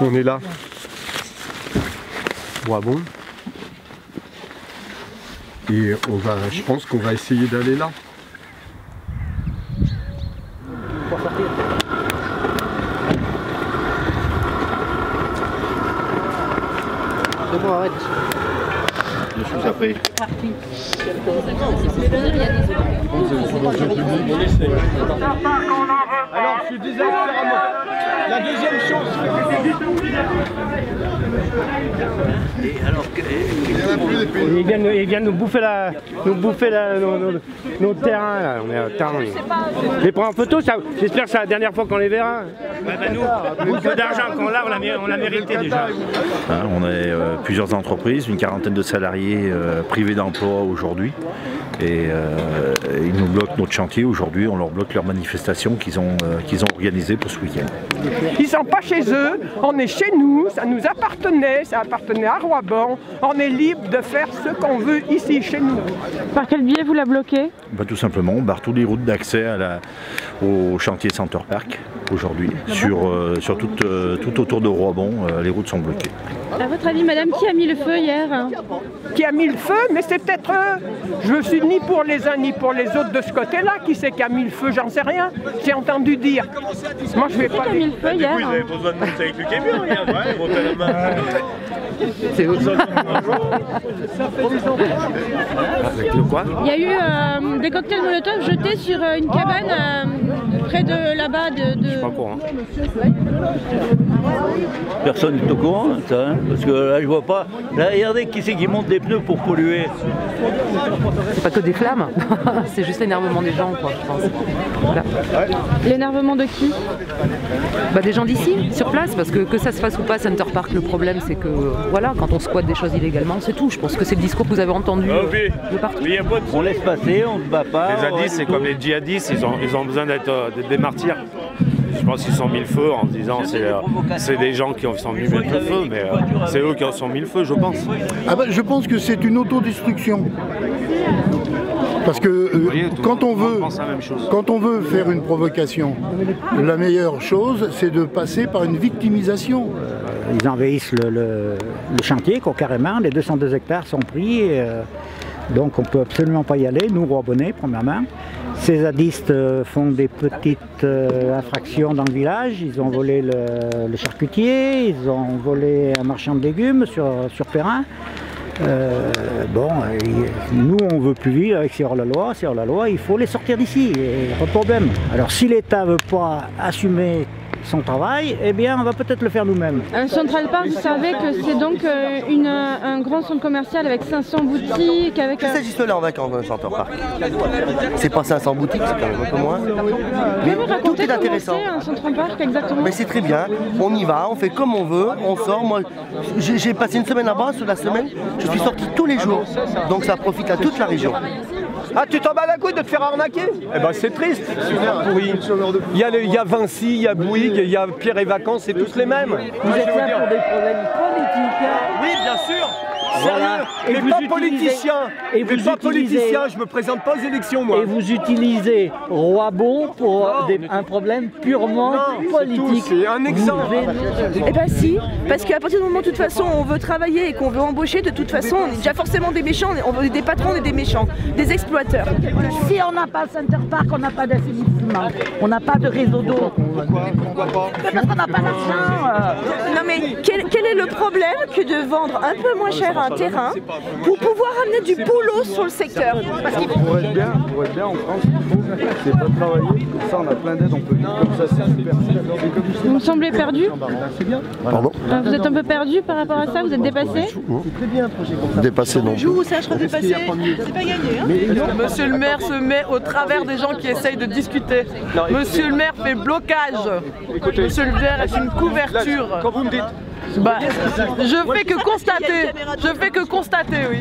On est là. Roibon. Et je pense qu'on va essayer d'aller là. C'est bon, arrête. Je suis après. Alors, je disais différemment. La deuxième chose. Il vient nous bouffer nos terrains là. On est à terrain. Je les prends en photo, j'espère que c'est la dernière fois qu'on les verra. Nous, beaucoup d'argent qu'on l'a, on l'a mérité déjà. On est plusieurs entreprises, une quarantaine de salariés privés d'emploi aujourd'hui. Et ils nous bloquent notre chantier aujourd'hui, on leur bloque leur manifestation qu'ils ont organisée pour ce week-end. Ils sont pas chez eux, on est chez nous, ça nous appartenait, ça appartenait à Roibon. On est libre de faire ce qu'on veut ici, chez nous. Par quel biais vous la bloquez? Tout simplement, on barre toutes les routes d'accès au chantier Center Park aujourd'hui. Sur tout autour de Roibon, les routes sont bloquées. À votre avis, madame, qui a mis le feu hier? Qui a mis le feu? Mais c'est peut-être eux. Je ne suis ni pour les uns ni pour les autres de ce côté-là. Qui c'est qui a mis le feu? J'en sais rien. J'ai entendu dire. Moi, je vais pas. Qui a mis le feu hier? Vous avez besoin de monter avec le camion hier, ouais, monter la main. C'est où? Quoi? Il y a eu des cocktails Molotov jetés sur une cabane près de là-bas de... Je suis pas au courant. Personne n'est au courant, ça, hein, parce que là je vois pas. Là, regardez qui c'est qui monte des pneus pour polluer. C'est pas que des flammes, c'est juste l'énervement des gens, quoi, je pense. Voilà. L'énervement de qui? Des gens d'ici, sur place, parce que ça se fasse ou pas, Center Park, le problème c'est que, voilà, quand on squatte des choses illégalement, c'est tout. Je pense que c'est le discours que vous avez entendu de partout. Oui, on laisse passer, on ne se bat pas. Les zadistes, c'est comme les djihadistes, ils ont besoin d'être des martyrs. Je pense qu'ils sont mis le feu en se disant c'est des gens qui sont venus mettre le feu, mais c'est eux qui en sont mis le feu, je pense. Je pense que c'est une autodestruction. Parce que quand on veut faire une provocation, la meilleure chose, c'est de passer par une victimisation. Ils envahissent le chantier, carrément, les 202 hectares sont pris, donc on ne peut absolument pas y aller, nous, Roibonnais, premièrement. Ces zadistes font des petites infractions dans le village, ils ont volé le charcutier, ils ont volé un marchand de légumes sur Perrin. Nous on veut plus vivre avec ces hors-la-loi, il faut les sortir d'ici, pas de problème. Alors si l'État ne veut pas assumer son travail, eh bien on va peut-être le faire nous-mêmes. Central Park, vous savez que c'est donc un grand centre commercial avec 500 boutiques, avec... C'est juste là en vacances dans le Center Park. C'est pas 500 boutiques, c'est quand même un peu moins. Mais tout est intéressant. Un Central Park exactement. Mais c'est très bien, on y va, on fait comme on veut, on sort. Moi, j'ai passé une semaine là-bas, sur la semaine, je suis sorti tous les jours, donc ça profite à toute la région. Ah, tu t'en bats la couille de te faire arnaquer? Eh ben c'est triste, pourri. Il y a Vinci, il y a Bouygues, il y a Pierre et Vacances, c'est tous les mêmes. Vous êtes là pour des problèmes politiques. Oui, bien sûr. Voilà. Sérieux, mais pas politicien. Et vous pas politicien, je me présente pas aux élections, moi. Et vous utilisez Roibon pour un problème purement politique. C'est un exemple. Eh bien si, parce qu'à partir du moment où de toute façon on veut travailler et qu'on veut embaucher, de toute façon on est déjà forcément des méchants, on veut des patrons et des méchants, des exploiteurs. Si on n'a pas le Center Park, on n'a pas d'assainissement. l'environnement. On n'a pas de réseau d'eau. Pourquoi pas? Parce qu'on n'a pas d'argent. Non mais quel est le problème que de vendre un peu moins cher un terrain pour pouvoir amener du boulot sur le secteur? Parce qu'il Pour être bien en France, c'est pas travailler, comme ça on a plein d'aides, on peut vivre comme ça, c'est super. Vous me semblez perdu. C'est bien. Pardon? Vous êtes un peu perdu par rapport à ça, vous êtes dépassé? Dépassé non. jour où ça sera dépassé, c'est pas gagné. Hein. Monsieur le maire se met au travers des gens qui essayent de discuter. Monsieur le maire fait blocage. Monsieur le maire est une couverture. Quand vous me dites. Bah, je fais que constater. Je fais que constater, oui.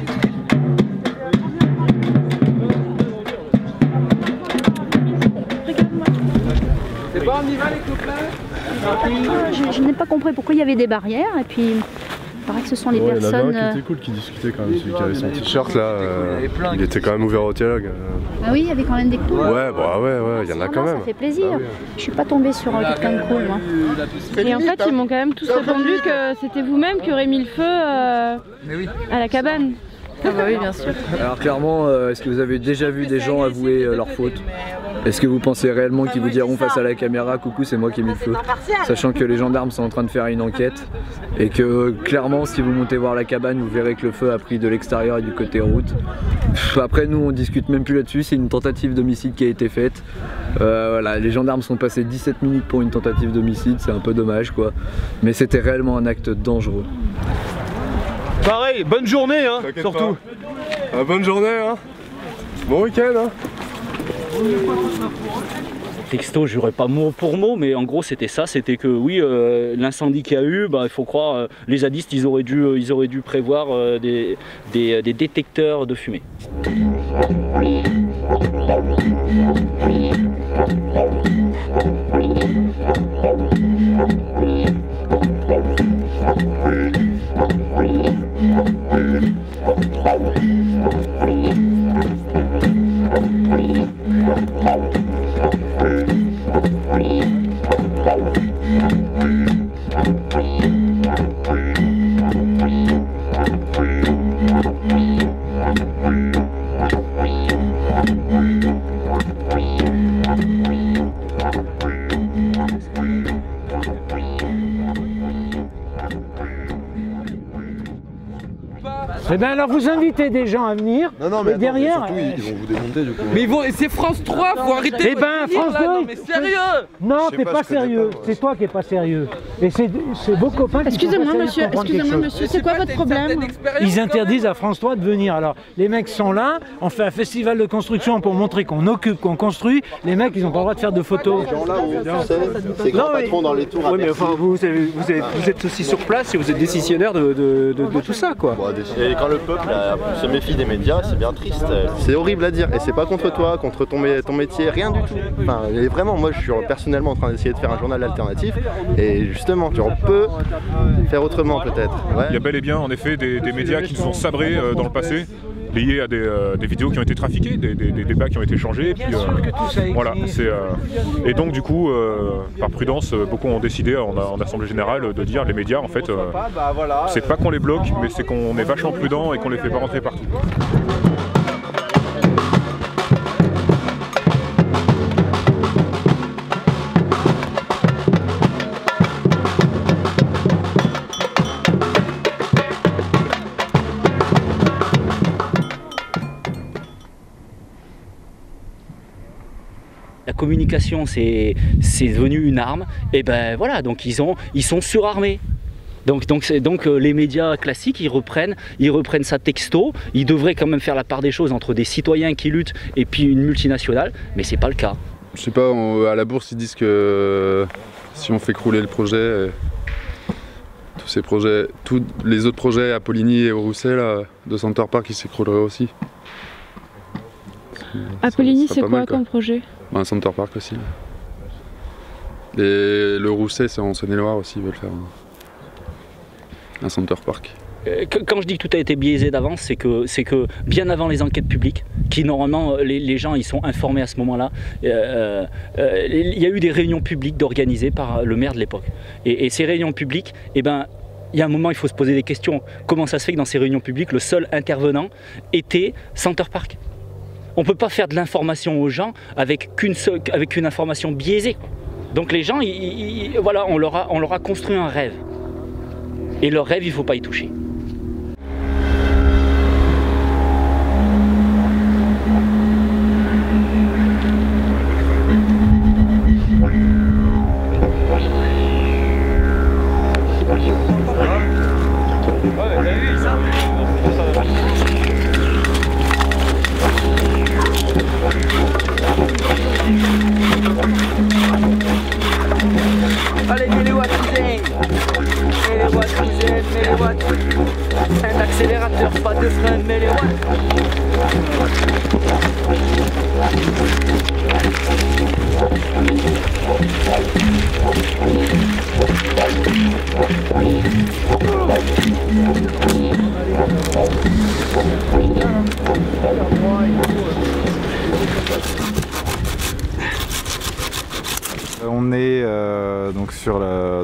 C'est bon, on y va les copains? Je n'ai pas compris pourquoi il y avait des barrières et puis il paraît que ce sont les personnes... Il y en a un qui était cool, qui discutait quand même, celui qui avait son t-shirt là, il était quand même ouvert au dialogue. Ah oui, il y avait quand même des coups. Ouais, bah ouais, il y en a quand même. Ça fait plaisir. Je suis pas tombée sur quelqu'un de cool, moi. Et en fait, ils m'ont quand même tous répondu que c'était vous-même qui aurez mis le feu à la cabane. Ah bah oui, bien sûr. Alors clairement, est-ce que vous avez déjà vu des gens avouer leurs fautes? Est-ce que vous pensez réellement qu'ils vous diront face à la caméra « Coucou, c'est moi qui ai mis le feu », sachant que les gendarmes sont en train de faire une enquête et que clairement, si vous montez voir la cabane, vous verrez que le feu a pris de l'extérieur et du côté route. Après, nous, on discute même plus là-dessus, c'est une tentative d'homicide qui a été faite. Voilà, les gendarmes sont passés 17 minutes pour une tentative d'homicide, c'est un peu dommage quoi, mais c'était réellement un acte dangereux. Pareil, bonne journée hein, surtout. Bonne journée hein. Bon week-end hein. Texto, je n'aurais pas mot pour mot, mais en gros c'était ça, c'était que oui, l'incendie qu'il y a eu, bah, il faut croire, les zadistes ils auraient dû prévoir des détecteurs de fumée. Eh bien alors vous invitez des gens à venir, mais derrière... Surtout, ils vont vous démonter du coup. Mais c'est France 3, faut arrêter. Eh ben France 2... Non mais sérieux. Non, t'es pas sérieux, c'est toi qui es pas sérieux. Et c'est vos copains qui... Excusez-moi monsieur, c'est quoi votre problème? Ils interdisent à France 3 de venir. Alors les mecs sont là, on fait un festival de construction pour montrer qu'on occupe, qu'on construit. Les mecs ils n'ont pas le droit de faire de photos. C'est grands patrons dans les tours. Oui mais enfin vous êtes aussi sur place et vous êtes décisionnaire de tout ça quoi. Et quand le peuple se méfie des médias, c'est bien triste. C'est horrible à dire et c'est pas contre toi, contre ton métier, rien du tout. Enfin, et vraiment, moi je suis personnellement en train d'essayer de faire un journal alternatif et justement, on peut faire autrement peut-être. Ouais. Il y a bel et bien en effet des médias qui nous ont sabrés dans le passé, liés à des vidéos qui ont été trafiquées, des débats qui ont été changés. Et puis, voilà, et donc du coup, par prudence, beaucoup ont décidé en assemblée générale de dire les médias en fait, c'est pas qu'on les bloque, mais c'est qu'on est vachement prudent et qu'on les fait pas rentrer partout. La communication c'est devenu une arme, et ben voilà, donc ils sont surarmés. Donc les médias classiques, ils reprennent ça texto. Ils devraient quand même faire la part des choses entre des citoyens qui luttent et puis une multinationale, mais c'est pas le cas. Je sais pas, à la bourse ils disent que si on fait crouler le projet, tous ces projets, tous les autres projets à Poligny et au Rousset là, de Center Park, ils s'écrouleraient aussi. À Poligny, c'est quoi comme projet? Un Center Park aussi. Et le Rousset, c'est en Saône-et-Loire aussi, ils veulent faire un Center Park. Quand je dis que tout a été biaisé d'avance, c'est que bien avant les enquêtes publiques, qui normalement les gens ils sont informés à ce moment-là, il y a eu des réunions publiques organisées par le maire de l'époque. Et ces réunions publiques, eh ben, il y a un moment il faut se poser des questions. Comment ça se fait que dans ces réunions publiques, le seul intervenant était Center Park ? On ne peut pas faire de l'information aux gens avec une information biaisée. Donc les gens, voilà, on leur a construit un rêve. Et leur rêve, il ne faut pas y toucher. Allez, mets les watts, mets les watts, mets les watts. Un accélérateur, pas de frein, mets les watts. On est donc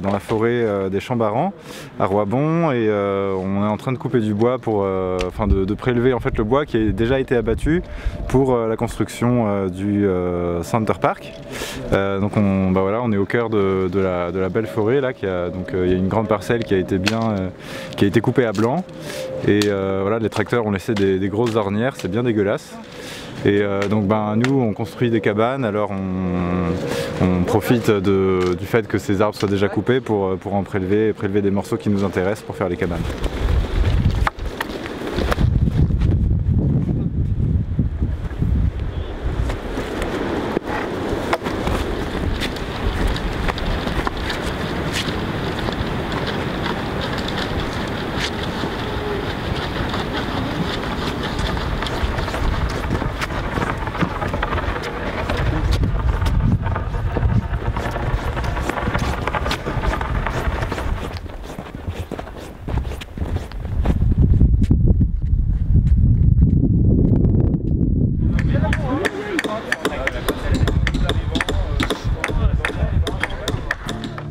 dans la forêt des Chambarans à Roibon et on est en train de couper du bois pour, de prélever en fait le bois qui a déjà été abattu pour la construction du Center Park. Donc on est au cœur de la belle forêt là, il y a une grande parcelle qui a été coupée à blanc et voilà, les tracteurs ont laissé des grosses ornières, c'est bien dégueulasse. Et donc nous on construit des cabanes, alors on profite du fait que ces arbres soient déjà coupés pour en prélever des morceaux qui nous intéressent pour faire les cabanes.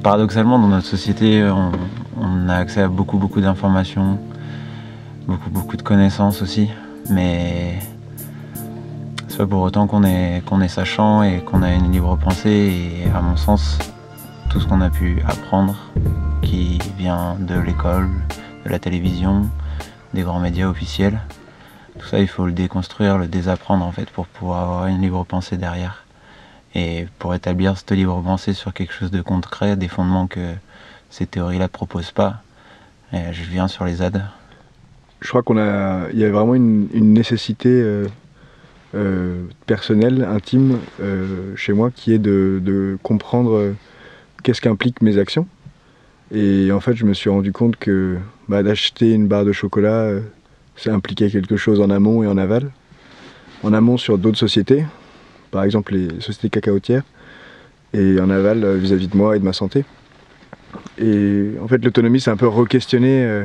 Paradoxalement, dans notre société, on a accès à beaucoup d'informations, beaucoup de connaissances aussi, mais c'est pas pour autant qu'on est sachant et qu'on a une libre pensée. Et à mon sens, tout ce qu'on a pu apprendre, qui vient de l'école, de la télévision, des grands médias officiels, tout ça il faut le déconstruire, le désapprendre en fait pour pouvoir avoir une libre pensée derrière. Et pour établir cette libre pensée sur quelque chose de concret, des fondements que ces théories-là ne proposent pas, je viens sur les ZAD. Je crois il y a vraiment une nécessité personnelle, intime, chez moi, qui est de comprendre qu'est-ce qu'impliquent mes actions. Et en fait, je me suis rendu compte que d'acheter une barre de chocolat, ça impliquait quelque chose en amont et en aval. En amont sur d'autres sociétés, par exemple les sociétés cacaotières, et en aval vis-à-vis de moi et de ma santé. Et en fait l'autonomie c'est un peu re-questionner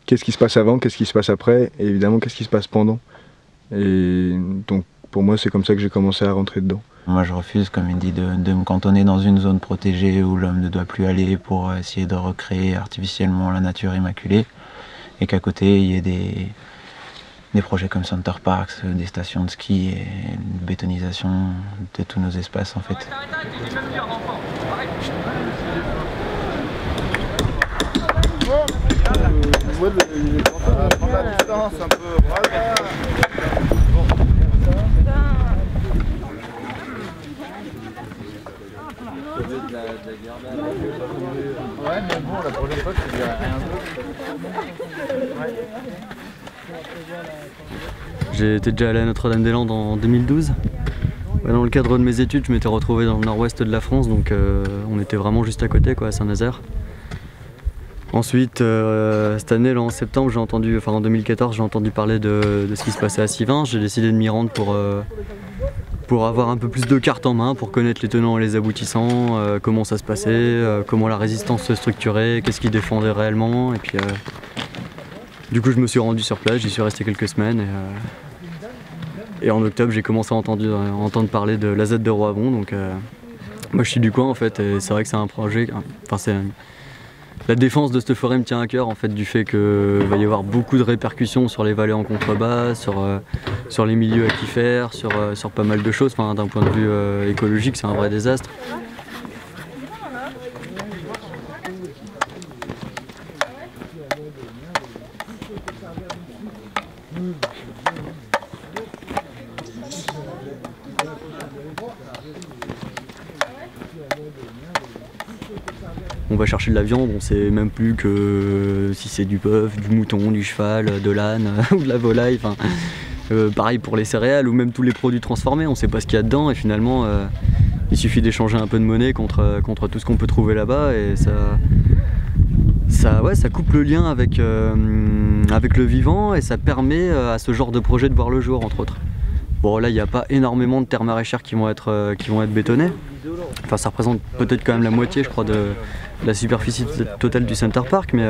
qu'est-ce qui se passe avant, qu'est-ce qui se passe après, et évidemment qu'est-ce qui se passe pendant. Et donc pour moi c'est comme ça que j'ai commencé à rentrer dedans. Moi je refuse, comme il dit, de me cantonner dans une zone protégée où l'homme ne doit plus aller pour essayer de recréer artificiellement la nature immaculée, et qu'à côté il y ait des projets comme Center Parks, des stations de ski et une bétonisation de tous nos espaces en fait. Prendre la distance un peu, voilà. Ouais, mais bon, la prochaine fois, tu diras rien d'autre. J'ai été déjà allé à Notre-Dame-des-Landes en 2012. Dans le cadre de mes études, je m'étais retrouvé dans le nord-ouest de la France, donc on était vraiment juste à côté, à Saint-Nazaire. Ensuite, cette année, là, en septembre, en 2014, j'ai entendu parler de ce qui se passait à Sivins. J'ai décidé de m'y rendre pour avoir un peu plus de cartes en main, pour connaître les tenants et les aboutissants, comment ça se passait, comment la résistance se structurait, qu'est-ce qu'ils défendaient réellement. Et puis, du coup, je me suis rendu sur place, j'y suis resté quelques semaines. Et en octobre, j'ai commencé à entendre parler de la ZAD de Roibon. Donc, moi, je suis du coin en fait, et c'est vrai que c'est un projet. la défense de cette forêt me tient à cœur, en fait, du fait qu'il va y avoir beaucoup de répercussions sur les vallées en contrebas, sur les milieux aquifères, sur pas mal de choses. Enfin, d'un point de vue écologique, c'est un vrai désastre. On va chercher de la viande, on sait même plus que si c'est du bœuf, du mouton, du cheval, de l'âne ou de la volaille. Enfin, pareil pour les céréales ou même tous les produits transformés, on sait pas ce qu'il y a dedans et finalement il suffit d'échanger un peu de monnaie contre tout ce qu'on peut trouver là-bas et ça coupe le lien avec le vivant et ça permet à ce genre de projet de voir le jour, entre autres. Bon, là il n'y a pas énormément de terres maraîchères qui vont être bétonnées. Enfin, ça représente peut-être quand même la moitié, je crois, de la superficie totale du Center Park, mais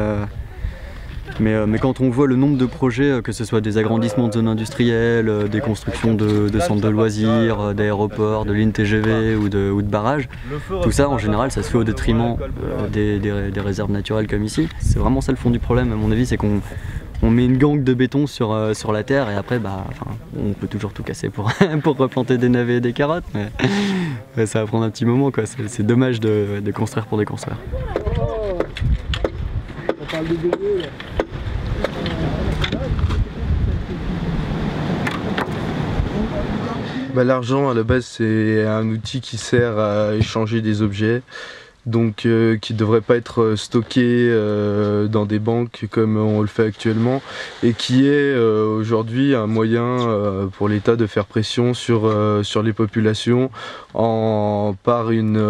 quand on voit le nombre de projets, que ce soit des agrandissements de zones industrielles, des constructions de centres de loisirs, d'aéroports, de lignes TGV ou de barrages, tout ça en général ça se fait au détriment des réserves naturelles comme ici. C'est vraiment ça le fond du problème à mon avis, c'est qu'on met une gangue de béton sur la terre et après on peut toujours tout casser pour replanter des navets et des carottes, mais ça va prendre un petit moment, quoi. C'est dommage de construire pour déconstruire. On parle de bébé, là. L'argent à la base c'est un outil qui sert à échanger des objets, donc qui ne devrait pas être stocké dans des banques comme on le fait actuellement et qui est aujourd'hui un moyen pour l'État de faire pression sur les populations par une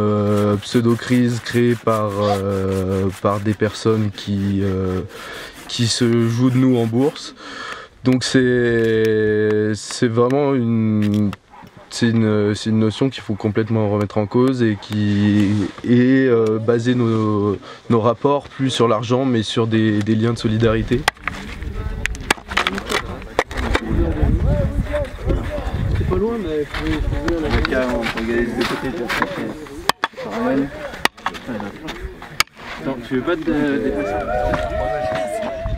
pseudo-crise créée par des personnes qui se jouent de nous en bourse. Donc c'est vraiment une notion qu'il faut complètement remettre en cause et qui est baser nos rapports plus sur l'argent mais sur des liens de solidarité. C'est pas loin, mais il faut carrément, faut regarder les deux côtés de Attends, tu veux pas te déplacer?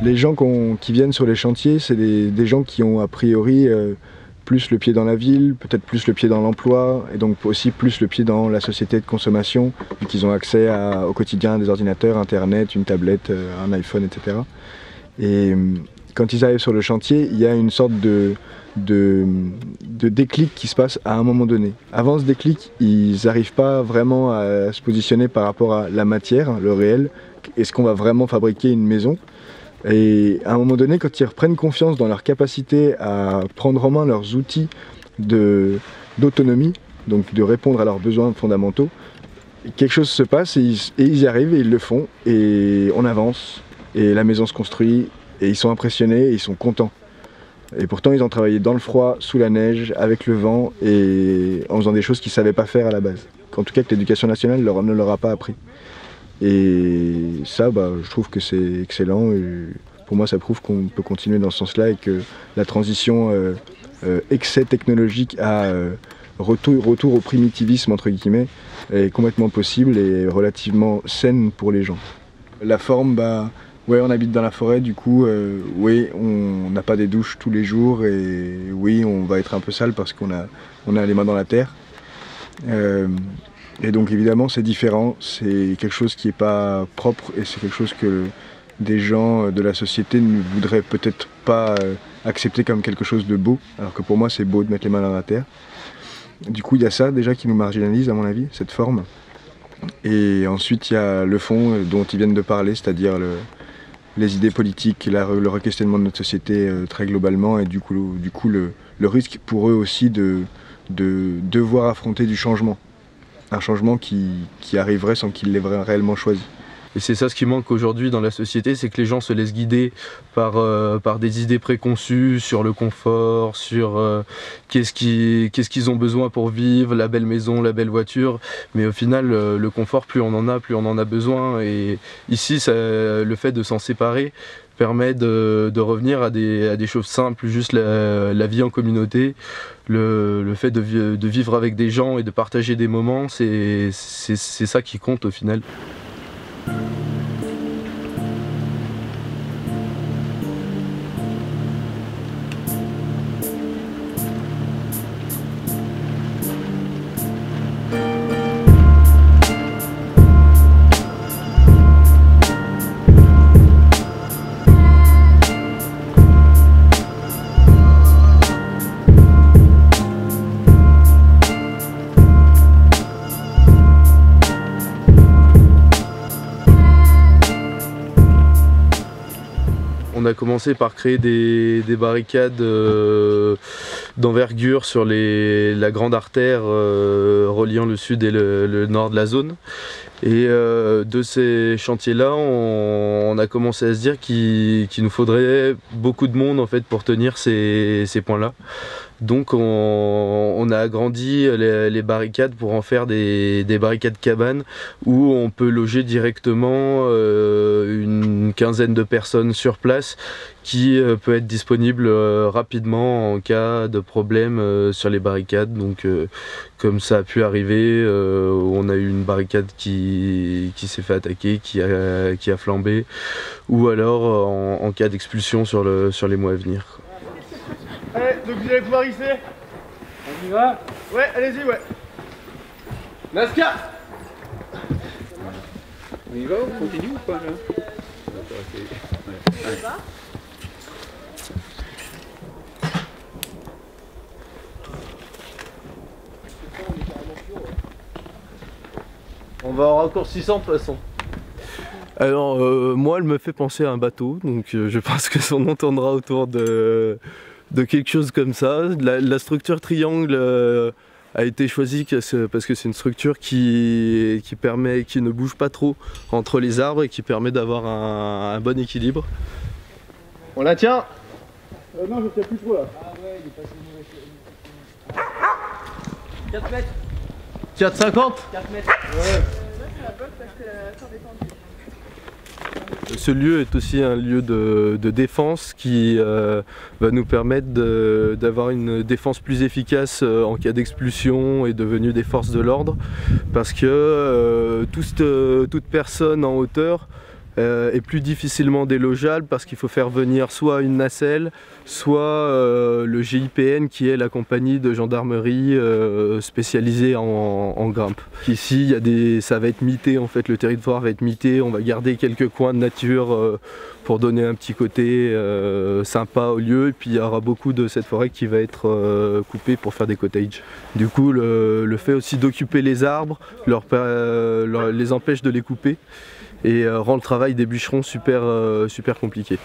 Les gens qui viennent sur les chantiers, c'est des gens qui ont a priori plus le pied dans la ville, peut-être plus le pied dans l'emploi, et donc aussi plus le pied dans la société de consommation, vu qu'ils ont accès au quotidien à des ordinateurs, internet, une tablette, un iPhone, etc. Et quand ils arrivent sur le chantier, il y a une sorte de déclic qui se passe à un moment donné. Avant ce déclic, ils n'arrivent pas vraiment à se positionner par rapport à la matière, le réel. Est-ce qu'on va vraiment fabriquer une maison ? Et à un moment donné, quand ils reprennent confiance dans leur capacité à prendre en main leurs outils d'autonomie, donc de répondre à leurs besoins fondamentaux, quelque chose se passe et ils y arrivent et ils le font et on avance et la maison se construit et ils sont impressionnés et ils sont contents. Et pourtant ils ont travaillé dans le froid, sous la neige, avec le vent et en faisant des choses qu'ils ne savaient pas faire à la base. En tout cas que l'éducation nationale ne leur a pas appris. Et ça, je trouve que c'est excellent et pour moi ça prouve qu'on peut continuer dans ce sens-là et que la transition excès technologique à retour au primitivisme entre guillemets est complètement possible et relativement saine pour les gens. La forme, ouais, on habite dans la forêt, du coup, oui, on n'a pas des douches tous les jours et oui, on va être un peu sale parce qu'on a les mains dans la terre. Et donc évidemment c'est différent, c'est quelque chose qui n'est pas propre et c'est quelque chose que des gens de la société ne voudraient peut-être pas accepter comme quelque chose de beau, alors que pour moi c'est beau de mettre les mains dans la terre. Du coup il y a ça déjà qui nous marginalise à mon avis, cette forme. Et ensuite il y a le fond dont ils viennent de parler, c'est-à-dire les idées politiques, le re-questionnement de notre société très globalement et du coup le risque pour eux aussi de devoir affronter du changement. Un changement qui arriverait sans qu'ils l'aient réellement choisi. Et c'est ça ce qui manque aujourd'hui dans la société, c'est que les gens se laissent guider par des idées préconçues sur le confort, sur qu'est-ce qu'ils ont besoin pour vivre, la belle maison, la belle voiture. Mais au final, le confort, plus on en a besoin. Et ici, le fait de s'en séparer permet de revenir à des choses simples, juste la vie en communauté, le fait de vivre avec des gens et de partager des moments, c'est ça qui compte au final. a commencé par créer des barricades d'envergure sur la grande artère reliant le sud et le nord de la zone. Et de ces chantiers-là, on a commencé à se dire qu'il nous faudrait beaucoup de monde en fait pour tenir ces points-là. Donc on a agrandi les barricades pour en faire des barricades cabanes où on peut loger directement une quinzaine de personnes sur place qui peut être disponible rapidement en cas de problème sur les barricades. Donc comme ça a pu arriver, on a eu une barricade qui s'est fait attaquer, qui a flambé, ou alors en cas d'expulsion sur les mois à venir. Allez, donc vous allez pouvoir hisser. On y va? Ouais, allez-y, ouais. Nazca. On y va, on continue ou pas là? On va avoir encore 600 de toute façon. Alors moi elle me fait penser à un bateau, donc je pense que son nom tournera autour de quelque chose comme ça. La structure triangle a été choisie parce que c'est une structure qui ne bouge pas trop entre les arbres et qui permet d'avoir un bon équilibre. On la tient? Non, je tiens plus trop là. Ah ouais, il est passé mauvais. 4 mètres. 4,50? 4 mètres. Ouais. Ce lieu est aussi un lieu de défense qui va nous permettre d'avoir une défense plus efficace en cas d'expulsion et de venue des forces de l'ordre, parce que toute personne en hauteur est plus difficilement délogeable parce qu'il faut faire venir soit une nacelle, soit le GIPN qui est la compagnie de gendarmerie spécialisée en grimpe. Ici, ça va être mité, en fait, le territoire va être mité, on va garder quelques coins de nature pour donner un petit côté sympa au lieu, et puis il y aura beaucoup de cette forêt qui va être coupée pour faire des cottages. Du coup, le fait aussi d'occuper les arbres les empêche de les couper et rend le travail des bûcherons super compliqué.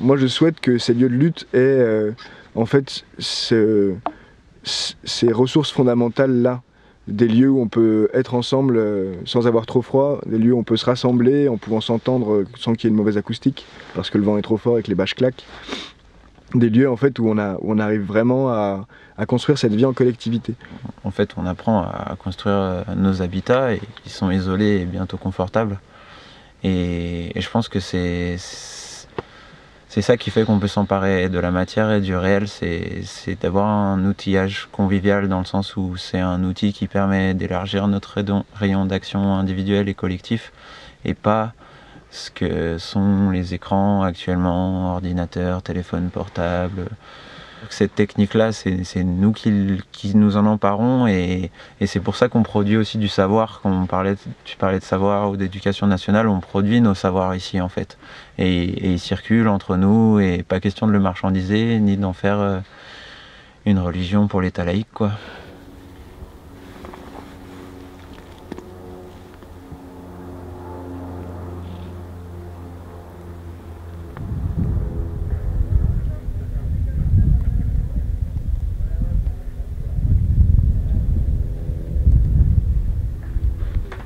Moi je souhaite que ces lieux de lutte aient en fait ces ressources fondamentales là. Des lieux où on peut être ensemble sans avoir trop froid, des lieux où on peut se rassembler en pouvant s'entendre sans qu'il y ait une mauvaise acoustique parce que le vent est trop fort et que les bâches claquent. Des lieux en fait où on arrive vraiment à construire cette vie en collectivité. En fait, on apprend à construire nos habitats et qui sont isolés et bientôt confortables. Et je pense que c'est ça qui fait qu'on peut s'emparer de la matière et du réel, c'est d'avoir un outillage convivial dans le sens où c'est un outil qui permet d'élargir notre rayon d'action individuel et collectif et pas ce que sont les écrans actuellement, ordinateurs, téléphones portables. Cette technique-là, c'est nous qui nous en emparons et c'est pour ça qu'on produit aussi du savoir. Quand tu parlais de savoir ou d'éducation nationale, on produit nos savoirs ici en fait. Et ils circulent entre nous et pas question de le marchandiser ni d'en faire une religion pour l'État laïque, quoi.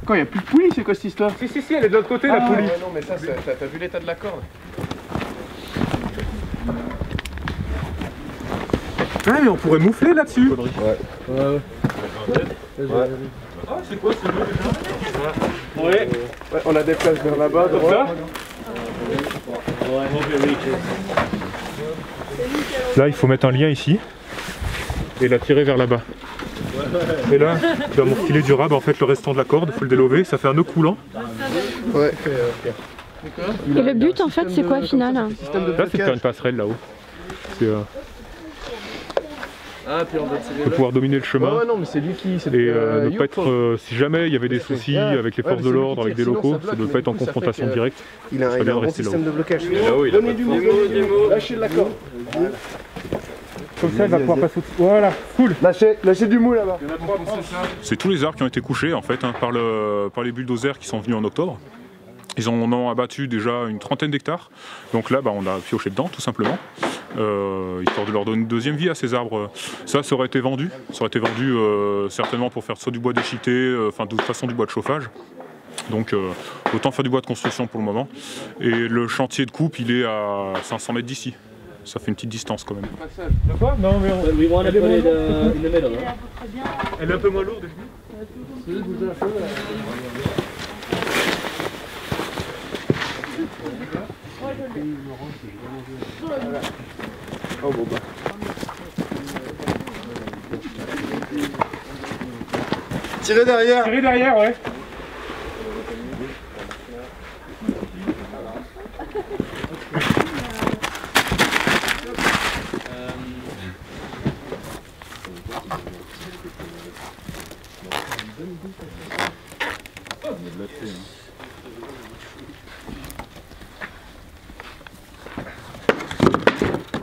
Quand il n'y a plus de poulie, c'est quoi cette histoire? Si, elle est de l'autre côté la poulie. Ouais, non, mais ça, t'as vu l'état de la corde? Ouais, mais on pourrait moufler là-dessus. Ouais. Ah, c'est quoi ce lieu déjà? Ouais, on a des places vers là-bas, comme ça. Là, il faut mettre un lien ici et la tirer vers là-bas. Et là, tu vas m'enfiler du rab, en fait le restant de la corde, il faut le délover, ça fait un nœud coulant. Ouais. Et le but en fait c'est quoi au final? Là c'est de faire une passerelle là-haut. de pouvoir dominer le chemin. Ouais, non, mais c'est lui qui. Et ne pas être, si jamais il y avait des soucis avec les forces de l'ordre, avec des locaux, c'est de ne pas être en confrontation directe. Il a un bon système de blocage. Donnez du mot, lâchez de la corde. Comme ça, il va pouvoir passer au-dessus. Voilà, cool. Lâchez du mou là-bas. C'est tous les arbres qui ont été couchés en fait par les bulldozers qui sont venus en octobre. Ils en ont abattu déjà une trentaine d'hectares. Donc là, on a pioché dedans tout simplement, histoire de leur donner une deuxième vie à ces arbres. Ça aurait été vendu. Ça aurait été vendu certainement pour faire soit du bois déchiqueté, enfin de toute façon du bois de chauffage. Donc autant faire du bois de construction pour le moment. Et le chantier de coupe, il est à 500 mètres d'ici. Ça fait une petite distance quand même. Quoi? Non, mais elle est un peu moins lourde. Oh bon bah. Tirez derrière. Tirez derrière, ouais.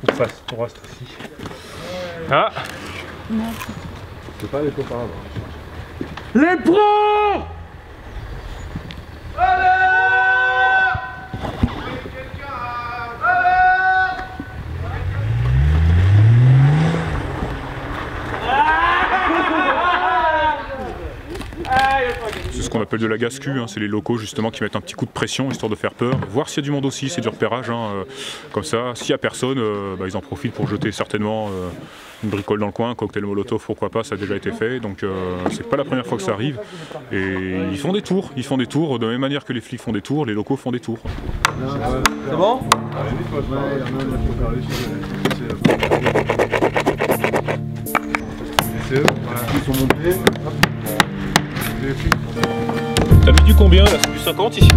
On passe pour reste aussi. Ah! C'est pas les copains là. Les pros! C'est ce qu'on appelle de la gascu, hein. C'est les locaux justement qui mettent un petit coup de pression histoire de faire peur, voir s'il y a du monde aussi, c'est du repérage, hein. Comme ça, s'il n'y a personne, ils en profitent pour jeter certainement une bricole dans le coin, un cocktail molotov, pourquoi pas, ça a déjà été fait, donc c'est pas la première fois que ça arrive. Et ils font des tours, de la même manière que les flics font des tours, les locaux font des tours. C'est bon? Ils sont montés. T'as mis du combien là? C'est du 50 ici?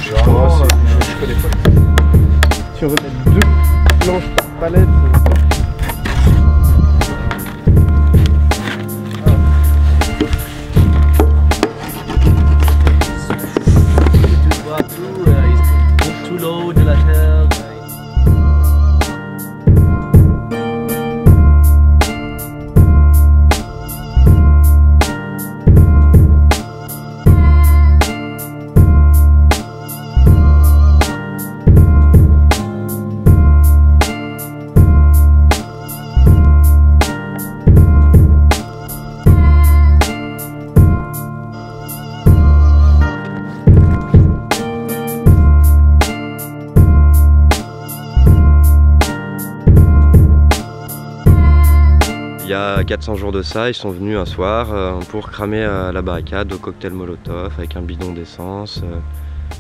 Je connais pas. Si on veut mettre 2 planches par palette. Tout l'eau de la terre. Il y a 400 jours de ça, ils sont venus un soir pour cramer la barricade au cocktail molotov avec un bidon d'essence.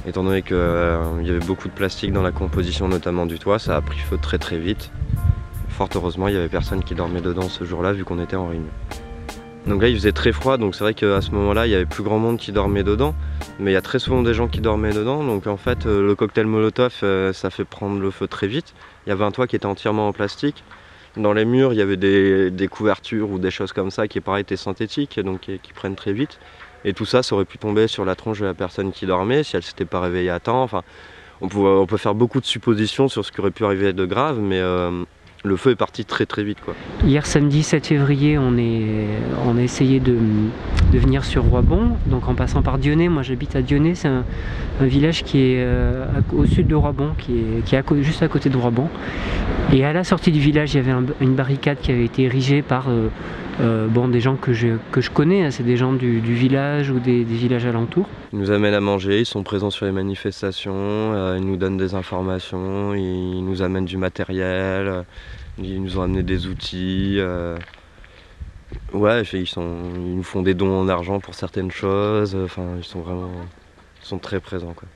Étant donné qu'il y avait beaucoup de plastique dans la composition, notamment du toit, ça a pris feu très très vite. Fort heureusement, il n'y avait personne qui dormait dedans ce jour-là vu qu'on était en réunion. Donc là il faisait très froid, donc c'est vrai qu'à ce moment-là il y avait plus grand monde qui dormait dedans, mais il y a très souvent des gens qui dormaient dedans, donc en fait le cocktail molotov ça fait prendre le feu très vite. Il y avait un toit qui était entièrement en plastique. Dans les murs, il y avait des couvertures ou des choses comme ça qui pareil étaient synthétiques, donc qui prennent très vite. Et tout ça, ça aurait pu tomber sur la tronche de la personne qui dormait si elle ne s'était pas réveillée à temps. Enfin, on peut faire beaucoup de suppositions sur ce qui aurait pu arriver de grave, mais le feu est parti très très vite, quoi. Hier samedi 7 février, on a essayé de venir sur Roibon, donc en passant par Dionnet. Moi j'habite à Dionnet, c'est un village qui est au sud de Roibon, qui est juste à côté de Roibon. Et à la sortie du village, il y avait une barricade qui avait été érigée par des gens que je connais, hein, c'est des gens du village ou des villages alentours. Ils nous amènent à manger, ils sont présents sur les manifestations, ils nous donnent des informations, ils nous amènent du matériel, ils nous ont amené des outils. Ouais, ils nous font des dons en argent pour certaines choses, enfin ils sont très présents, quoi.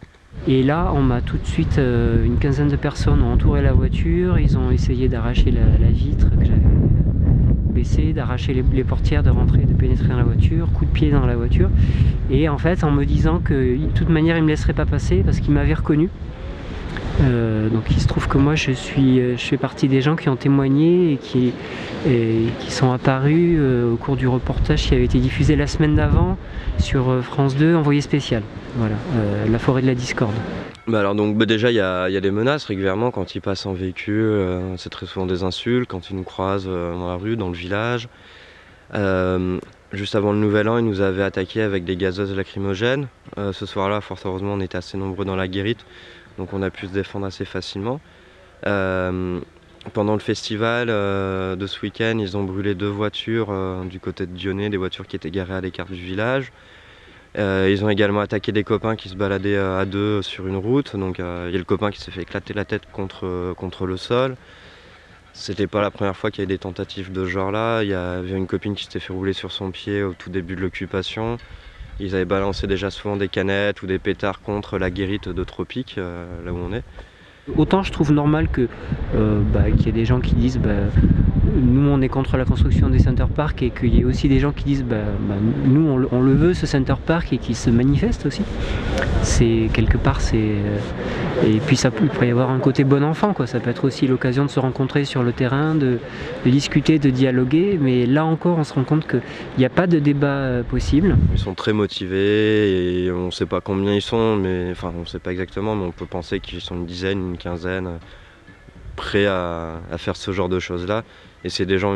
Et là, on m'a tout de suite, une quinzaine de personnes ont entouré la voiture, ils ont essayé d'arracher la vitre que j'avais baissée, d'arracher les portières, de rentrer, de pénétrer dans la voiture, coup de pied dans la voiture. Et en fait, en me disant que de toute manière, ils ne me laisseraient pas passer parce qu'ils m'avaient reconnu. Donc il se trouve que moi je fais partie des gens qui ont témoigné et qui sont apparus au cours du reportage qui avait été diffusé la semaine d'avant sur France 2, Envoyé spécial. Voilà, la forêt de la discorde. Alors donc déjà il y a des menaces régulièrement quand ils passent en véhicule, c'est très souvent des insultes quand ils nous croisent dans la rue, dans le village. Juste avant le nouvel an, ils nous avaient attaqué avec des gazeuses lacrymogènes. Ce soir-là, fort heureusement, on était assez nombreux dans la guérite, donc on a pu se défendre assez facilement. Pendant le festival de ce week-end, ils ont brûlé 2 voitures du côté de Dionnet, des voitures qui étaient garées à l'écart du village. Ils ont également attaqué des copains qui se baladaient à 2 sur une route, donc il y a le copain qui s'est fait éclater la tête contre le sol. C'était pas la première fois qu'il y avait des tentatives de ce genre-là. Il y avait une copine qui s'était fait rouler sur son pied au tout début de l'occupation. Ils avaient balancé déjà souvent des canettes ou des pétards contre la guérite de Tropique, là où on est. Autant je trouve normal qu'il y ait des gens qui disent nous on est contre la construction des center parks et qu'il y ait aussi des gens qui disent nous on le veut ce center park et qui se manifestent aussi. C'est quelque part et puis il pourrait y avoir un côté bon enfant quoi. Ça peut être aussi l'occasion de se rencontrer sur le terrain, de discuter, de dialoguer, mais là encore on se rend compte qu'il n'y a pas de débat possible. Ils sont très motivés et on ne sait pas combien ils sont, enfin on ne sait pas exactement, mais on peut penser qu'ils sont une dizaine, une quinzaine, prêts à faire ce genre de choses là, et c'est des gens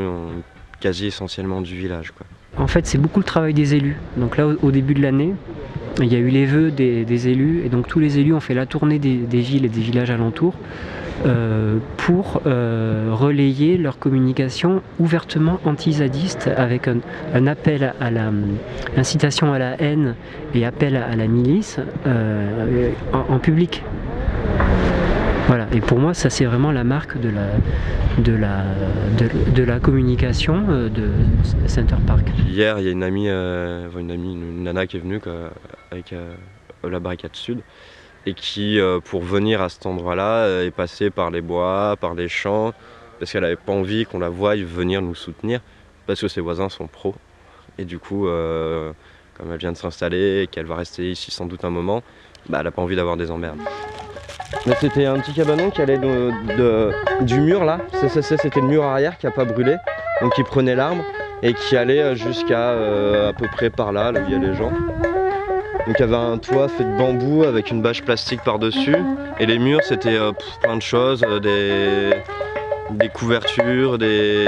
quasi essentiellement du village quoi. En fait c'est beaucoup le travail des élus, donc là au début de l'année il y a eu les vœux des élus et donc tous les élus ont fait la tournée des villes et des villages alentours pour relayer leur communication ouvertement anti-zadiste avec un appel à l'incitation à la haine et appel à la milice en public. Voilà, et pour moi ça c'est vraiment la marque de la communication de Center Park. Hier il y a une nana qui est venue avec la barricade sud et qui pour venir à cet endroit-là est passée par les bois, par les champs, parce qu'elle n'avait pas envie qu'on la voie venir nous soutenir, parce que ses voisins sont pros. Et du coup, comme elle vient de s'installer et qu'elle va rester ici sans doute un moment, elle n'a pas envie d'avoir des emmerdes. C'était un petit cabanon qui allait du mur là, c'était le mur arrière qui n'a pas brûlé, donc qui prenait l'arbre et qui allait jusqu'à à peu près par là où il y a les gens. Donc il y avait un toit fait de bambou avec une bâche plastique par-dessus et les murs c'était plein de choses, des couvertures, des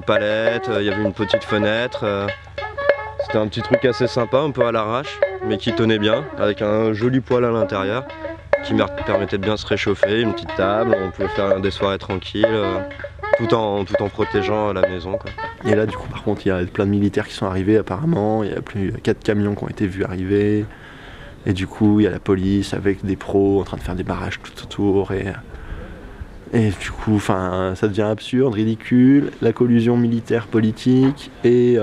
palettes, il y avait une petite fenêtre. C'était un petit truc assez sympa, un peu à l'arrache, mais qui tenait bien, avec un joli poêle à l'intérieur qui permettait de bien se réchauffer, une petite table, on pouvait faire des soirées tranquilles, tout en protégeant la maison quoi. Et là du coup par contre il y a plein de militaires qui sont arrivés apparemment, il y a plus de 4 camions qui ont été vus arriver, et du coup il y a la police avec des pros en train de faire des barrages tout autour, et du coup ça devient absurde, ridicule, la collusion militaire politique et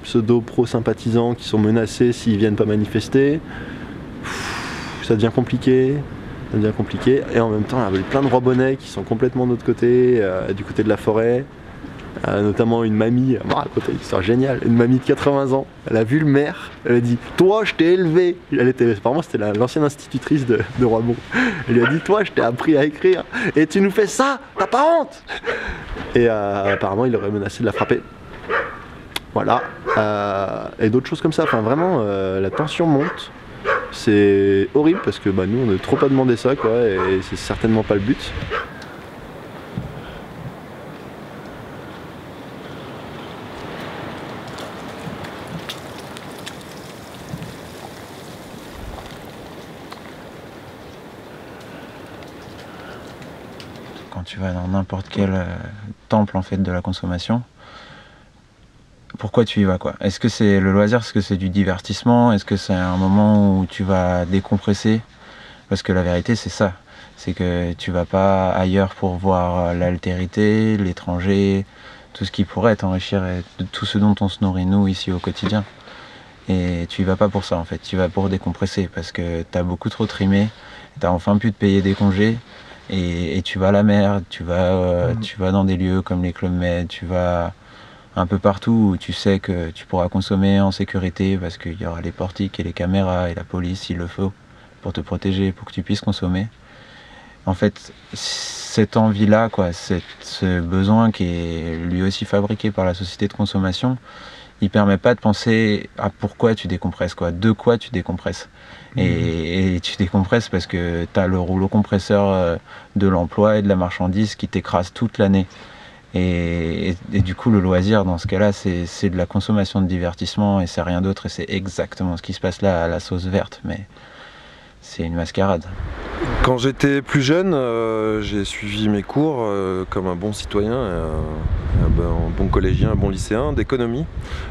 pseudo-pro-sympathisants qui sont menacés s'ils viennent pas manifester. Ça devient compliqué, et en même temps il y avait plein de Roibonnais qui sont complètement de l'autre côté, du côté de la forêt, notamment une mamie, elle m'a raconté une histoire géniale, une mamie de 80 ans, elle a vu le maire, elle a dit « Toi je t'ai élevé », apparemment c'était l'ancienne institutrice de Roibon, elle lui a dit « Toi je t'ai appris à écrire, et tu nous fais ça, t'as pas honte ?» Et apparemment il aurait menacé de la frapper. Voilà, et d'autres choses comme ça, enfin vraiment la tension monte. C'est horrible parce que nous on n'a trop pas demandé ça quoi, et c'est certainement pas le but. Quand tu vas dans n'importe quel temple en fait de la consommation, pourquoi tu y vas quoi? Est-ce que c'est le loisir, est-ce que c'est du divertissement, est-ce que c'est un moment où tu vas décompresser? Parce que la vérité c'est ça, c'est que tu vas pas ailleurs pour voir l'altérité, l'étranger, tout ce qui pourrait t'enrichir et de tout ce dont on se nourrit nous ici au quotidien. Et tu y vas pas pour ça en fait, tu y vas pour décompresser parce que t'as beaucoup trop trimé, t'as enfin pu te payer des congés et tu vas à la mer, tu vas dans des lieux comme les Club Med, tu vas un peu partout où tu sais que tu pourras consommer en sécurité parce qu'il y aura les portiques et les caméras et la police s'il le faut pour te protéger, pour que tu puisses consommer. en fait, cette envie-là, quoi, ce besoin qui est lui aussi fabriqué par la société de consommation, il permet pas de penser à pourquoi tu décompresses, quoi, de quoi tu décompresses. Et tu décompresses parce que tu as le rouleau compresseur de l'emploi et de la marchandise qui t'écrase toute l'année. Et du coup, le loisir, dans ce cas-là, c'est de la consommation de divertissement et c'est rien d'autre. Et c'est exactement ce qui se passe là à la sauce verte, mais c'est une mascarade. Quand j'étais plus jeune, j'ai suivi mes cours comme un bon citoyen, un bon collégien, un bon lycéen d'économie.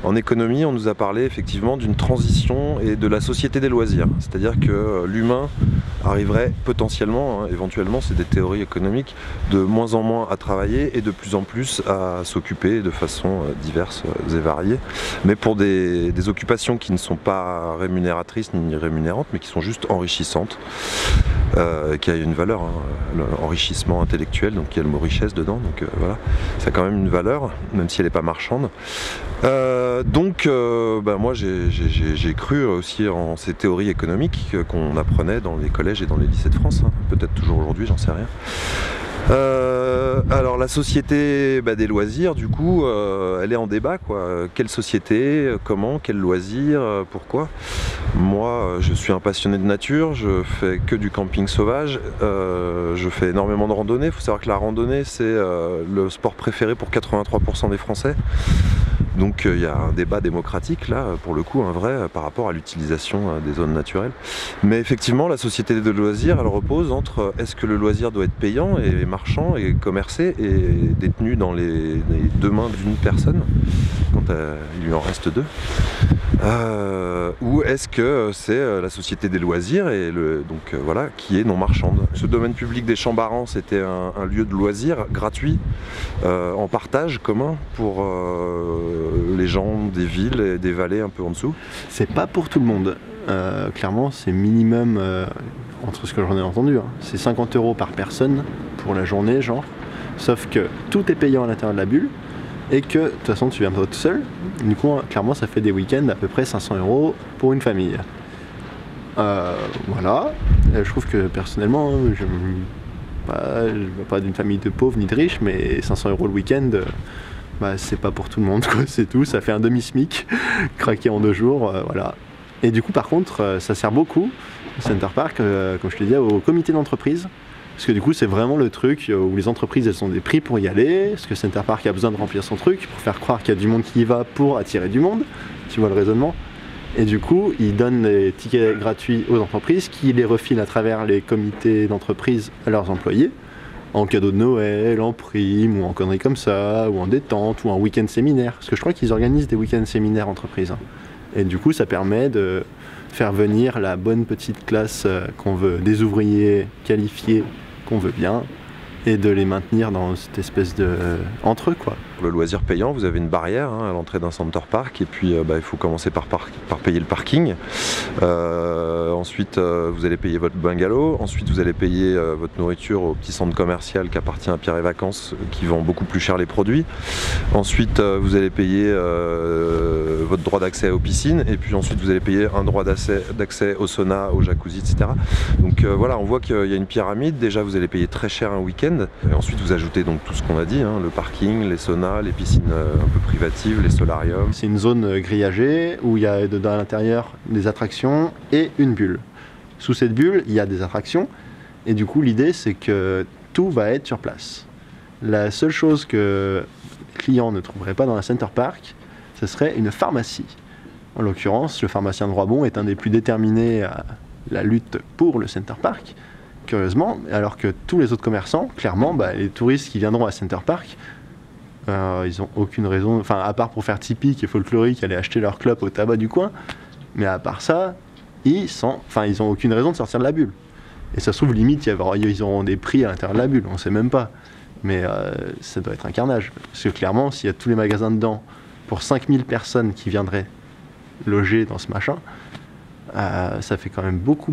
En économie, on nous a parlé effectivement d'une transition et de la société des loisirs. C'est-à-dire que l'humain arriverait potentiellement, éventuellement, c'est des théories économiques, de moins en moins à travailler et de plus en plus à s'occuper de façon diverses et variées, mais pour des occupations qui ne sont pas rémunératrices ni rémunérantes, mais qui sont juste enrichissantes, qui a une valeur, l'enrichissement intellectuel, donc il y a le mot richesse dedans, donc voilà, ça a quand même une valeur, même si elle n'est pas marchande. Moi j'ai cru aussi en ces théories économiques qu'on apprenait dans les collèges et dans les lycées de France, hein. Peut-être toujours aujourd'hui, j'en sais rien. Alors la société des loisirs, du coup, elle est en débat, quoi. Quelle société, comment, quel loisir, pourquoi? Moi, je suis un passionné de nature, je fais que du camping sauvage, je fais énormément de randonnée. Il faut savoir que la randonnée, c'est le sport préféré pour 83% des Français. Donc il y a un débat démocratique là, pour le coup, un vrai, par rapport à l'utilisation des zones naturelles. Mais effectivement, la société de loisirs, elle repose entre est-ce que le loisir doit être payant et marchand et commercé et détenu dans les deux mains d'une personne, quand il lui en reste deux, ou est-ce que c'est la société des loisirs et voilà, qui est non marchande. Ce domaine public des Champs-Barans, c'était un lieu de loisirs gratuit, en partage commun pour les gens des villes et des vallées un peu en dessous. C'est pas pour tout le monde. Clairement, c'est minimum, entre ce que j'en ai entendu, hein, c'est 50 € par personne pour la journée, genre. Sauf que tout est payant à l'intérieur de la bulle et que de toute façon tu viens pas tout seul. Du coup, clairement, ça fait des week-ends à peu près 500 € pour une famille. Voilà. Je trouve que personnellement, je ne veux pas d'une famille de pauvres ni de riches, mais 500 € le week-end. C'est pas pour tout le monde, quoi, c'est tout, ça fait un demi-smic craqué en 2 jours, voilà. Et du coup, par contre, ça sert beaucoup, au Center Park, comme je te disais, au comité d'entreprise, parce que du coup, c'est vraiment le truc où les entreprises, elles ont des prix pour y aller, parce que Center Park a besoin de remplir son truc, pour faire croire qu'il y a du monde qui y va pour attirer du monde, tu vois le raisonnement. Et du coup, ils donnent des tickets gratuits aux entreprises, qui les refilent à travers les comités d'entreprise à leurs employés, en cadeau de Noël, en prime, ou en conneries comme ça, ou en détente, ou en week-end séminaire. Parce que je crois qu'ils organisent des week-ends séminaires entreprises. Et du coup, ça permet de faire venir la bonne petite classe qu'on veut, des ouvriers qualifiés qu'on veut bien, et de les maintenir dans cette espèce de... entre eux, quoi. Pour le loisir payant, vous avez une barrière à l'entrée d'un Center Park, et puis il faut commencer par payer le parking. Ensuite, vous allez payer votre bungalow. Ensuite, vous allez payer votre nourriture au petit centre commercial qui appartient à Pierre et Vacances, qui vend beaucoup plus cher les produits. Ensuite, vous allez payer votre droit d'accès aux piscines, et puis ensuite, vous allez payer un droit d'accès au sauna, au jacuzzi, etc. Donc voilà, on voit qu'il y a une pyramide. Déjà, vous allez payer très cher un week-end. Et ensuite, vous ajoutez donc tout ce qu'on a dit, hein, le parking, les saunas, les piscines un peu privatives, les solariums. C'est une zone grillagée où il y a dedans à l'intérieur des attractions et une bulle. Sous cette bulle, il y a des attractions et du coup l'idée c'est que tout va être sur place. La seule chose que les clients ne trouveraient pas dans un Center Park, ce serait une pharmacie. En l'occurrence, le pharmacien de Roibon est un des plus déterminés à la lutte pour le Center Park, curieusement, alors que tous les autres commerçants, clairement, les touristes qui viendront à Center Park, ils n'ont aucune raison, enfin à part pour faire typique et folklorique, aller acheter leur clope au tabac du coin, mais à part ça, ils n'ont aucune raison de sortir de la bulle. Et ça se trouve, limite, ils auront des prix à l'intérieur de la bulle, on ne sait même pas. Mais ça doit être un carnage. Parce que clairement, s'il y a tous les magasins dedans, pour 5000 personnes qui viendraient loger dans ce machin, ça fait quand même beaucoup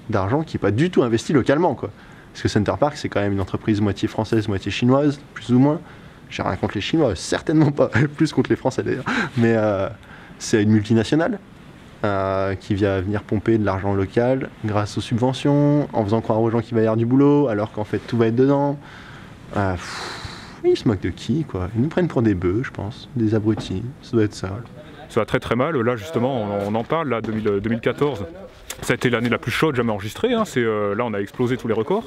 d'argent qui n'est pas du tout investi localement, quoi. Parce que Center Park, c'est quand même une entreprise moitié française, moitié chinoise, plus ou moins. J'ai rien contre les Chinois, certainement pas, plus contre les Français d'ailleurs. Mais c'est une multinationale. qui va venir pomper de l'argent local grâce aux subventions, en faisant croire aux gens qu'il va y avoir du boulot, alors qu'en fait tout va être dedans. Ils se moquent de qui, quoi? Ils nous prennent pour des bœufs, je pense, des abrutis, ça doit être ça. Ça va très très mal, là justement on en parle, là 2014. Ça a été l'année la plus chaude jamais enregistrée, hein. Là on a explosé tous les records.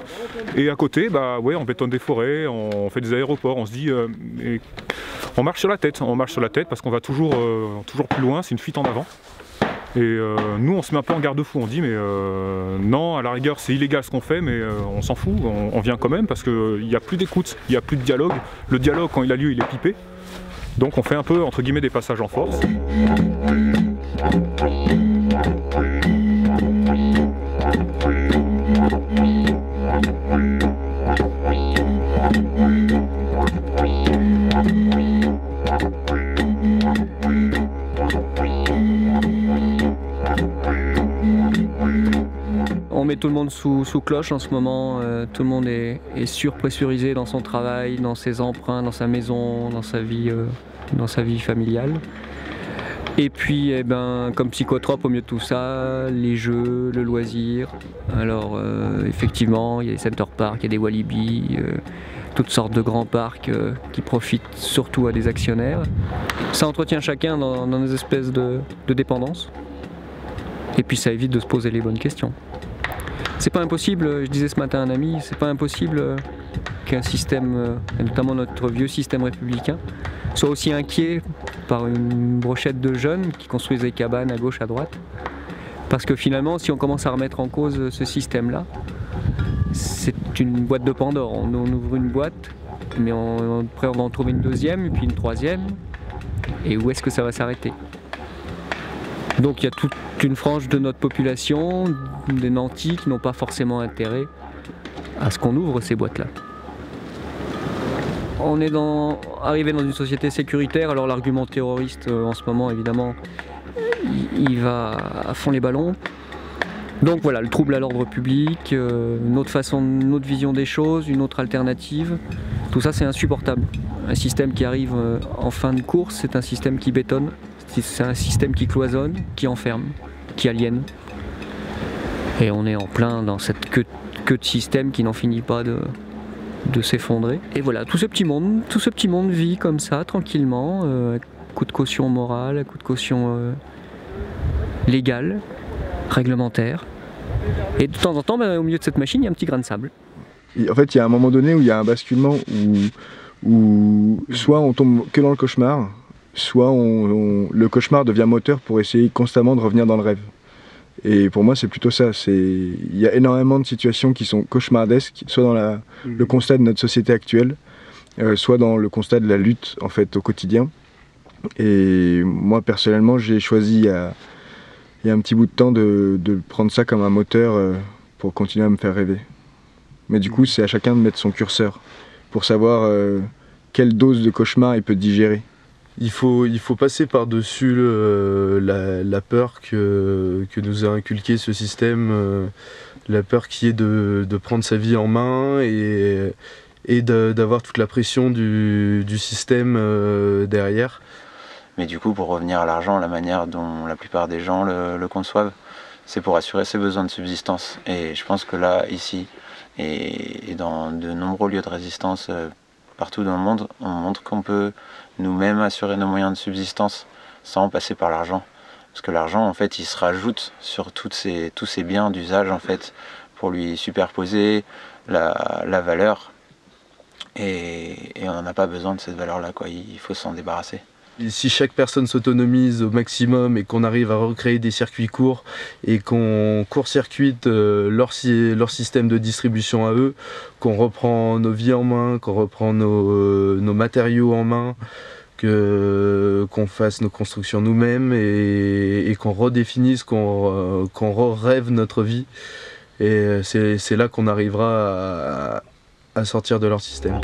Et à côté, on bétonne des forêts, on fait des aéroports, on se dit, on marche sur la tête parce qu'on va toujours plus loin, c'est une fuite en avant. Et nous on se met un peu en garde-fou, on dit mais non, à la rigueur c'est illégal ce qu'on fait, mais on s'en fout, on vient quand même parce qu'il n'y a plus d'écoute, il n'y a plus de dialogue. Le dialogue quand il a lieu il est pipé. Donc on fait un peu entre guillemets des passages en force. On met tout le monde sous cloche en ce moment, tout le monde est surpressurisé dans son travail, dans ses emprunts, dans sa maison, dans sa vie familiale. Et puis comme psychotrope au milieu de tout ça, les jeux, le loisir. Alors effectivement, il y a des Center Park, il y a des Walibi, toutes sortes de grands parcs qui profitent surtout à des actionnaires. Ça entretient chacun dans des espèces de dépendance. Et puis ça évite de se poser les bonnes questions. C'est pas impossible, je disais ce matin à un ami, c'est pas impossible qu'un système, et notamment notre vieux système républicain, soit aussi inquiet par une brochette de jeunes qui construisent des cabanes à gauche, à droite. Parce que finalement, si on commence à remettre en cause ce système-là, c'est une boîte de Pandore. On ouvre une boîte, mais après on va en trouver une deuxième, et puis une troisième. Et où est-ce que ça va s'arrêter? Donc il y a toute une frange de notre population, des nantis, qui n'ont pas forcément intérêt à ce qu'on ouvre ces boîtes-là. On est arrivé dans une société sécuritaire, alors l'argument terroriste en ce moment évidemment il va à fond les ballons. Donc voilà, le trouble à l'ordre public, une autre vision des choses, une autre alternative, tout ça c'est insupportable. Un système qui arrive en fin de course, c'est un système qui bétonne, c'est un système qui cloisonne, qui enferme, qui aliène. Et on est en plein dans cette queue de système qui n'en finit pas de s'effondrer. Et voilà, tout ce petit monde vit comme ça, tranquillement, à coup de caution morale, à coup de caution légale, réglementaire. Et de temps en temps, au milieu de cette machine, il y a un petit grain de sable. En fait, il y a un moment donné où il y a un basculement où soit on tombe que dans le cauchemar, soit le cauchemar devient moteur pour essayer constamment de revenir dans le rêve. Et pour moi, c'est plutôt ça. Il y a énormément de situations qui sont cauchemardesques, soit dans le constat de notre société actuelle, soit dans le constat de la lutte en fait, au quotidien. Et moi, personnellement, j'ai choisi il y a un petit bout de temps de prendre ça comme un moteur pour continuer à me faire rêver. Mais du coup, c'est à chacun de mettre son curseur pour savoir quelle dose de cauchemar il peut digérer. Il faut passer par-dessus la peur que nous a inculqué ce système, la peur qui est de prendre sa vie en main et d'avoir toute la pression du système derrière. Mais du coup, pour revenir à l'argent, la manière dont la plupart des gens le conçoivent, c'est pour assurer ses besoins de subsistance. Et je pense que là, ici, et dans de nombreux lieux de résistance partout dans le monde, on montre qu'on peut nous-mêmes assurer nos moyens de subsistance sans passer par l'argent. Parce que l'argent, en fait, il se rajoute sur tous ces biens d'usage, en fait, pour lui superposer la valeur. Et on n'a pas besoin de cette valeur-là, quoi. Il faut s'en débarrasser. Et si chaque personne s'autonomise au maximum et qu'on arrive à recréer des circuits courts et qu'on court-circuite leur système de distribution à eux, qu'on reprend nos vies en main, qu'on reprend nos matériaux en main, qu'on fasse nos constructions nous-mêmes et qu'on redéfinisse, qu'on rêve notre vie. Et c'est là qu'on arrivera à sortir de leur système.